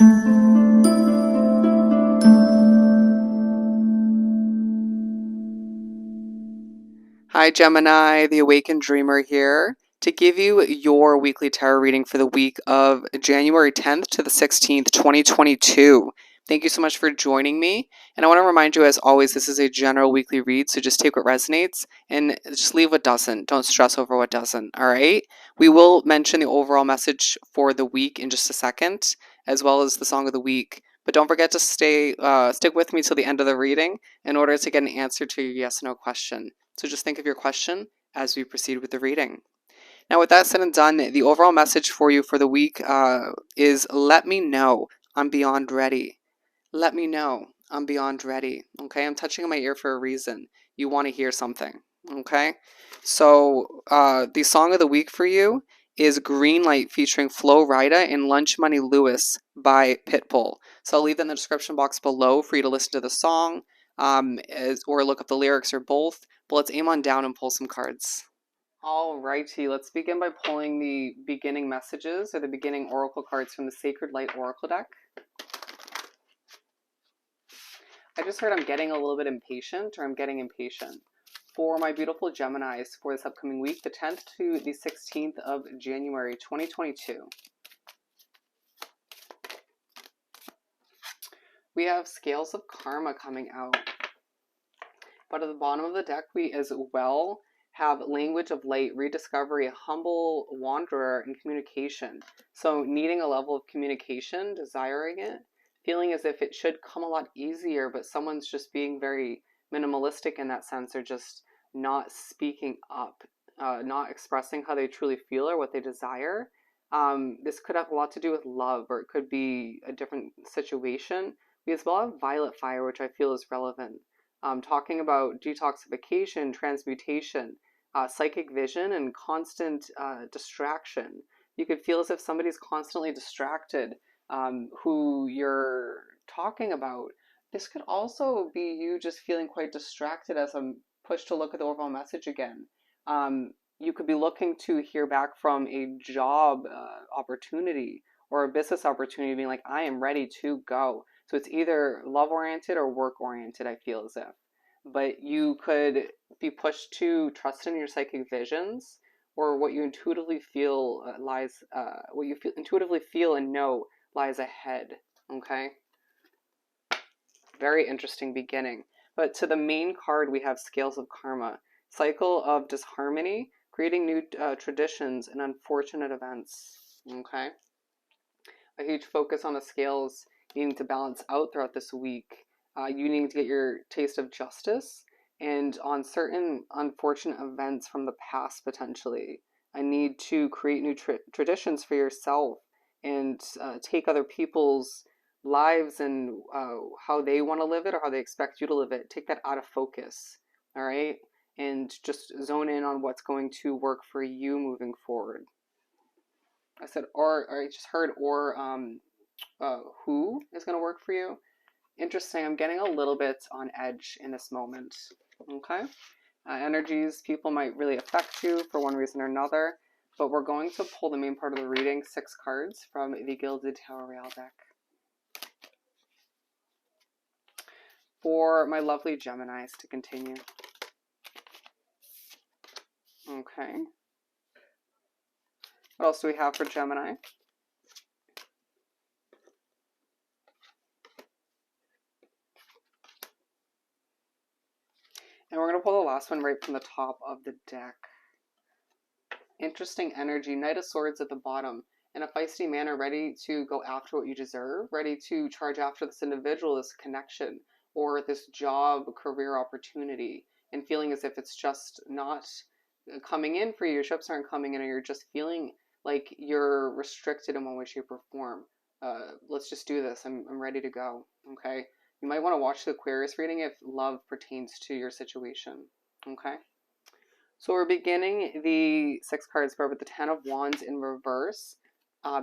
Hi Gemini, the Awakened Dreamer here to give you your weekly tarot reading for the week of January 10th to the 16th, 2022. Thank you so much for joining me. And I want to remind you, as always, this is a general weekly read, so just take what resonates and just leave what doesn't. Don't stress over what doesn't, all right? We will mention the overall message for the week in just a second, as well as the song of the week. But don't forget to stick with me till the end of the reading in order to get an answer to your yes/no question. So just think of your question as we proceed with the reading. Now, with that said and done, the overall message for you for the week is let me know I'm beyond ready. Let me know I'm beyond ready. Okay, I'm touching on my ear for a reason. You want to hear something. Okay, so the song of the week for you is Greenlight featuring Rida and LunchMoney Lewis by Pitbull. So I'll leave that in the description box below for you to listen to the song or look up the lyrics or both. But let's aim on down and pull some cards. Alrighty, let's begin by pulling the beginning messages or the beginning oracle cards from the Sacred Light Oracle deck. I just heard I'm getting a little bit impatient, or I'm getting impatient. For my beautiful Geminis for this upcoming week, the 10th to the 16th of January 2022. We have Scales of Karma coming out. But at the bottom of the deck, we as well have Language of Light, Rediscovery, a Humble Wanderer, and Communication. So needing a level of communication, desiring it, feeling as if it should come a lot easier, but someone's just being very minimalistic in that sense, or just not speaking up, not expressing how they truly feel or what they desire. This could have a lot to do with love, or it could be a different situation. We as well have Violet Fire, which I feel is relevant. Talking about detoxification, transmutation, psychic vision, and constant distraction. You could feel as if somebody's constantly distracted who you're talking about. This could also be you just feeling quite distracted as I'm pushed to look at the overall message again. You could be looking to hear back from a job opportunity or a business opportunity, being like, I am ready to go. So it's either love-oriented or work-oriented, I feel as if. But you could be pushed to trust in your psychic visions or what you intuitively feel intuitively feel and know lies ahead, okay? Very interesting beginning. But to the main card, we have Scales of Karma. Cycle of disharmony, creating new traditions and unfortunate events, okay? A huge focus on the scales needing to balance out throughout this week. You need to get your taste of justice and on certain unfortunate events from the past potentially. I need to create new traditions for yourself and take other people's lives and how they want to live it or how they expect you to live it. Take that out of focus, all right? And just zone in on what's going to work for you moving forward. I said, or I just heard, or who is going to work for you. Interesting. I'm getting a little bit on edge in this moment. Okay. Energies, people might really affect you for one reason or another, but we're going to pull the main part of the reading, 6 cards from the Gilded Tarot Real deck. For my lovely Geminis to continue. Okay. What else do we have for Gemini? And we're going to pull the last one right from the top of the deck. Interesting energy. Knight of Swords at the bottom. In a feisty manner, ready to go after what you deserve, ready to charge after this individual, this connection, or this job, career opportunity, and feeling as if it's just not coming in for you. Your ships aren't coming in, or you're just feeling like you're restricted in one way, shape, or form. Let's just do this. I'm ready to go. Okay. You might want to watch the Aquarius reading if love pertains to your situation. Okay. So we're beginning the 6 cards with the 10 of Wands in reverse.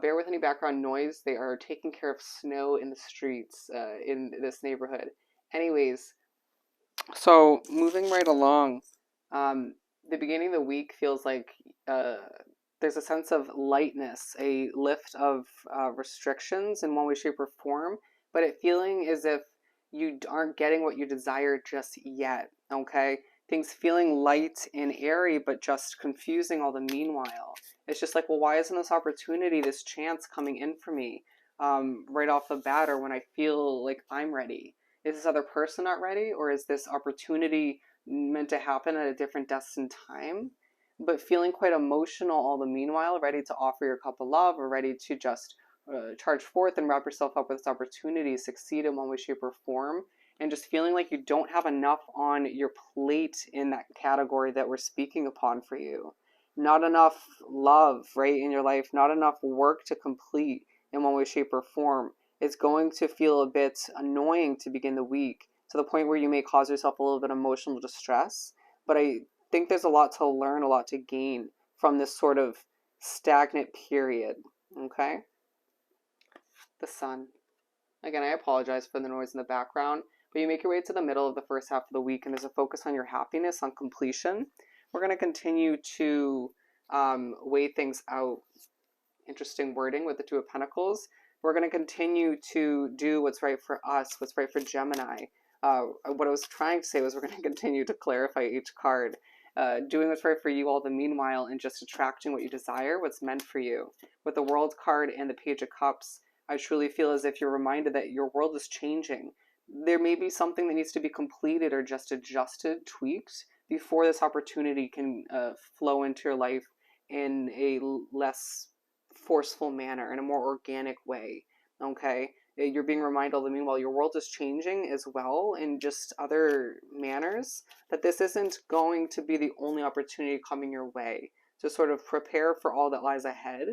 Bear with any background noise. They are taking care of snow in the streets in this neighborhood. Anyways, so moving right along, the beginning of the week feels like there's a sense of lightness, a lift of restrictions in one way, shape, or form, but it feeling as if you aren't getting what you desire just yet, okay? Things feeling light and airy, but just confusing all the meanwhile. It's just like, well, why isn't this opportunity, this chance coming in for me right off the bat, or when I feel like I'm ready? Is this other person not ready, or is this opportunity meant to happen at a different destined time? But feeling quite emotional all the meanwhile, ready to offer your cup of love, or ready to just charge forth and wrap yourself up with this opportunity, succeed in one way, shape, or form, and just feeling like you don't have enough on your plate in that category that we're speaking upon for you. Not enough love, right, in your life, not enough work to complete in one way, shape, or form. It's going to feel a bit annoying to begin the week, to the point where you may cause yourself a little bit of emotional distress. But I think there's a lot to learn, a lot to gain from this sort of stagnant period, okay? The sun. Again, I apologize for the noise in the background, but you make your way to the middle of the first half of the week, and there's a focus on your happiness, on completion. We're going to continue to weigh things out. Interesting wording with the Two of Pentacles. We're going to continue to do what's right for us, what's right for Gemini. What I was trying to say was we're going to continue to clarify each card. Doing what's right for you all the meanwhile, and just attracting what you desire, what's meant for you. With the World card and the Page of Cups, I truly feel as if you're reminded that your world is changing. There may be something that needs to be completed or just adjusted, tweaked, before this opportunity can flow into your life in a less forceful manner, in a more organic way, okay? You're being reminded all the meanwhile your world is changing as well in just other manners, that this isn't going to be the only opportunity coming your way. To sort of prepare for all that lies ahead,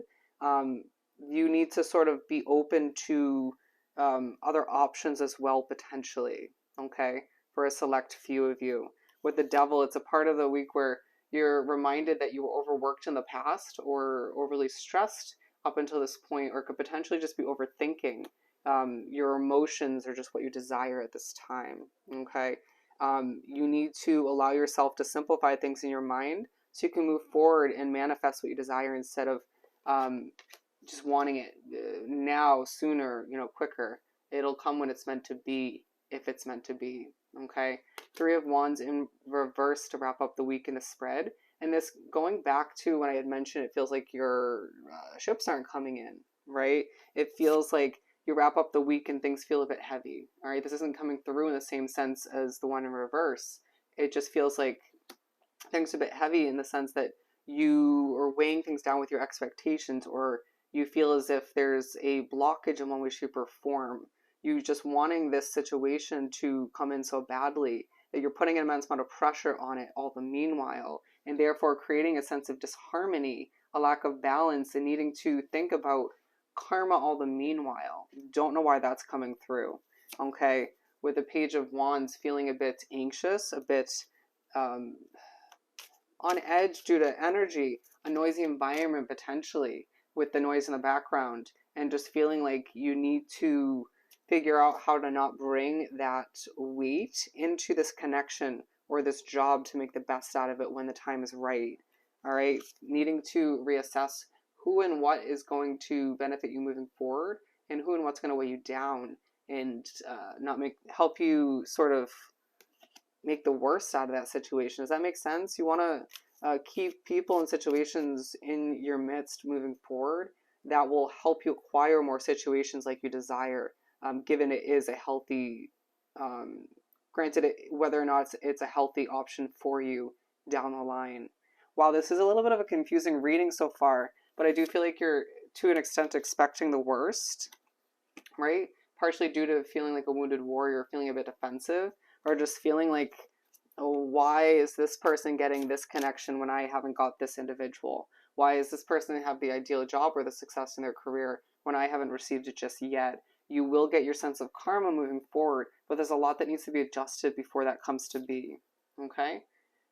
you need to sort of be open to other options as well, potentially, okay, for a select few of you. With the Devil, it's a part of the week where you're reminded that you were overworked in the past or overly stressed up until this point, or could potentially just be overthinking your emotions or just what you desire at this time, okay? You need to allow yourself to simplify things in your mind so you can move forward and manifest what you desire, instead of just wanting it now, sooner, quicker. It'll come when it's meant to be, if it's meant to be, okay? Three of Wands in reverse to wrap up the week in the spread. And this, going back to when I had mentioned, it feels like your ships aren't coming in, right? It feels like you wrap up the week and things feel a bit heavy, all right? This isn't coming through in the same sense as the one in reverse. It just feels like things are a bit heavy in the sense that you are weighing things down with your expectations, or you feel as if there's a blockage in one way, shape, or form. You just wanting this situation to come in so badly that you're putting an immense amount of pressure on it all the meanwhile, and therefore creating a sense of disharmony, a lack of balance, and needing to think about karma all the meanwhile. Don't know why that's coming through, okay? With the Page of Wands, feeling a bit anxious, a bit on edge due to energy, a noisy environment potentially, with the noise in the background, and just feeling like you need to figure out how to not bring that weight into this connection or this job to make the best out of it when the time is right. All right, needing to reassess who and what is going to benefit you moving forward, and who and what's going to weigh you down, and not help you sort of make the worst out of that situation. Does that make sense? You want to keep people and situations in your midst moving forward that will help you acquire more situations like you desire, given it is a healthy, granted, whether or not it's a healthy option for you down the line. While this is a little bit of a confusing reading so far, but I do feel like you're, to an extent, expecting the worst, right? Partially due to feeling like a wounded warrior, feeling a bit defensive, or just feeling like, oh, why is this person getting this connection when I haven't got this individual? Why is this person have the ideal job or the success in their career when I haven't received it just yet? You will get your sense of karma moving forward, but there's a lot that needs to be adjusted before that comes to be, okay?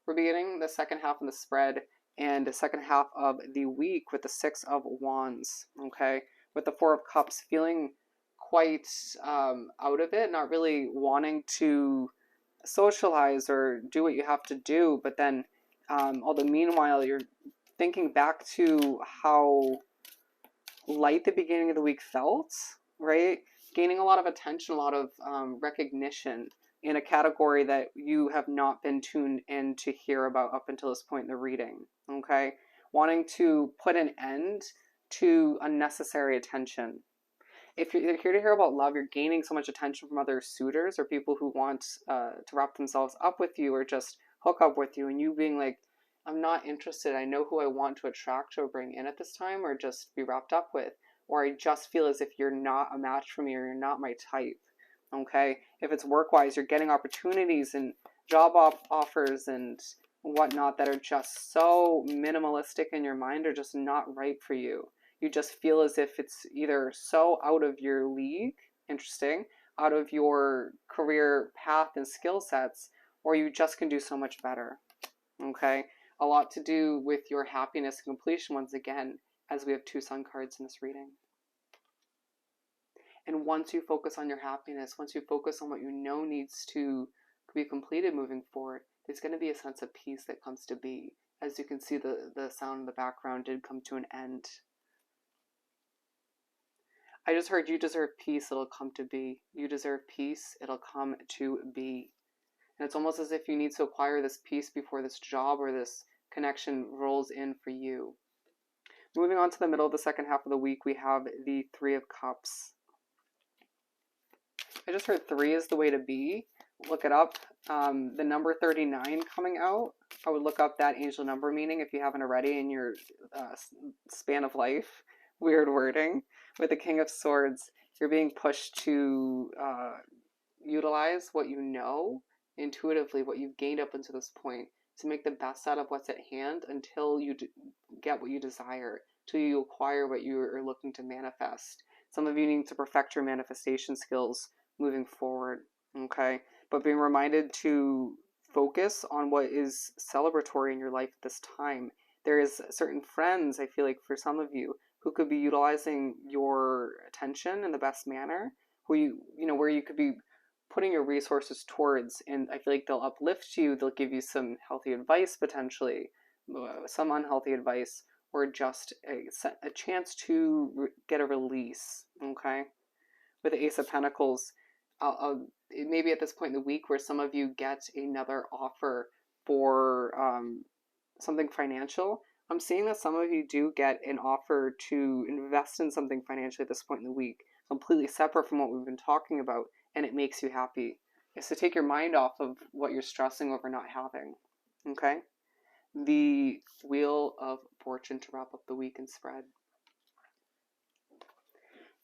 We're beginning the second half of the spread and the second half of the week with the Six of Wands, okay? With the Four of Cups, feeling quite out of it, not really wanting to socialize or do what you have to do, but then all the meanwhile you're thinking back to how light the beginning of the week felt, right? Gaining a lot of attention, a lot of recognition in a category that you have not been tuned in to hear about up until this point in the reading, okay? Wanting to put an end to unnecessary attention. If you're here to hear about love, you're gaining so much attention from other suitors or people who want to wrap themselves up with you or just hook up with you, and you being like, I'm not interested. I know who I want to attract or bring in at this time or just be wrapped up with. Or I just feel as if you're not a match for me or you're not my type. Okay? If it's work-wise, you're getting opportunities and job offers and whatnot that are just so minimalistic in your mind or just not right for you. You just feel as if it's either so out of your league, interesting, out of your career path and skill sets, or you just can do so much better. Okay? A lot to do with your happiness and completion once again, as we have 2 sun cards in this reading. And once you focus on your happiness, once you focus on what you know needs to be completed moving forward, there's going to be a sense of peace that comes to be. As you can see, the sound in the background did come to an end. I just heard, you deserve peace, it'll come to be. You deserve peace, it'll come to be. And it's almost as if you need to acquire this peace before this job or this connection rolls in for you. Moving on to the middle of the second half of the week, we have the 3 of Cups. I just heard 3 is the way to be. Look it up. The number 39 coming out, I would look up that angel number meaning if you haven't already in your span of life. Weird wording. With the King of Swords, you're being pushed to utilize what you know intuitively, what you've gained up until this point, to make the best out of what's at hand until you get what you desire, till you acquire what you are looking to manifest. Some of you need to perfect your manifestation skills moving forward, okay? But being reminded to focus on what is celebratory in your life at this time. There is certain friends, I feel like for some of you, who could be utilizing your attention in the best manner, who you know, where you could be putting your resources towards, and I feel like they'll uplift you, they'll give you some healthy advice potentially, some unhealthy advice, or just a chance to get a release, okay? With the Ace of Pentacles, it may be at this point in the week where some of you get another offer for something financial. I'm seeing that some of you do get an offer to invest in something financially at this point in the week, completely separate from what we've been talking about, and it makes you happy. It's to take your mind off of what you're stressing over not having, okay? The Wheel of Fortune to wrap up the week and spread.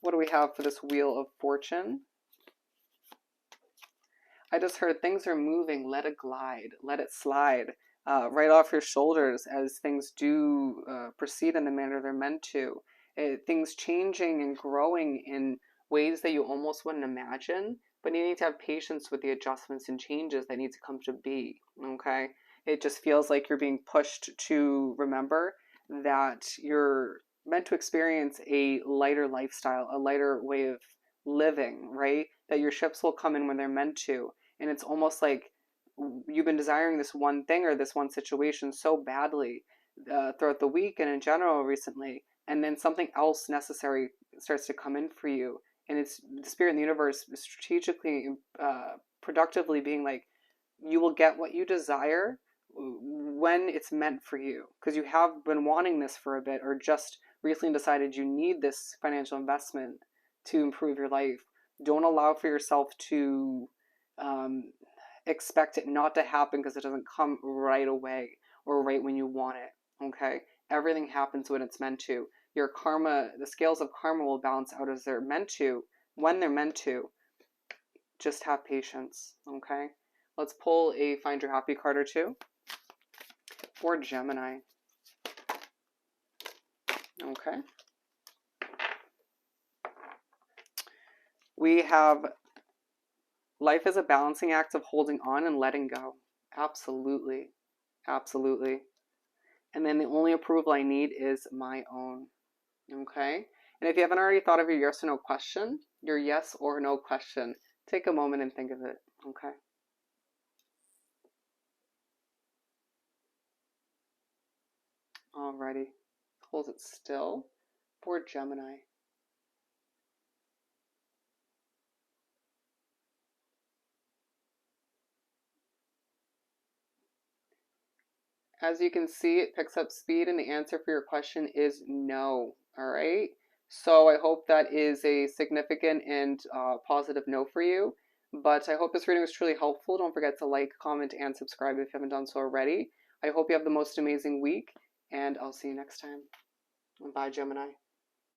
What do we have for this Wheel of Fortune? I just heard things are moving, let it glide, let it slide right off your shoulders as things do proceed in the manner they're meant to. Things changing and growing in ways that you almost wouldn't imagine, but you need to have patience with the adjustments and changes that need to come to be, okay? It just feels like you're being pushed to remember that you're meant to experience a lighter lifestyle, a lighter way of living, right? That your ships will come in when they're meant to. And it's almost like you've been desiring this one thing or this one situation so badly throughout the week and in general recently, and then something else necessary starts to come in for you. And it's the spirit in the universe strategically, productively being like, you will get what you desire when it's meant for you. Because you have been wanting this for a bit, or just recently decided you need this financial investment to improve your life. Don't allow for yourself to expect it not to happen because it doesn't come right away or right when you want it, okay? Everything happens when it's meant to. Your karma, the scales of karma will balance out as they're meant to, when they're meant to. Just have patience, okay? Let's pull a Find Your Happy card or two for Gemini. Okay. We have life is a balancing act of holding on and letting go. Absolutely. Absolutely. And then the only approval I need is my own. Okay? And if you haven't already thought of your yes or no question, your yes or no question, take a moment and think of it. Okay? Alrighty. Hold it still for Gemini. As you can see, it picks up speed, and the answer for your question is no. All right. So I hope that is a significant and positive no for you. But I hope this reading was truly helpful. Don't forget to like, comment, and subscribe if you haven't done so already. I hope you have the most amazing week, and I'll see you next time. Bye, Gemini.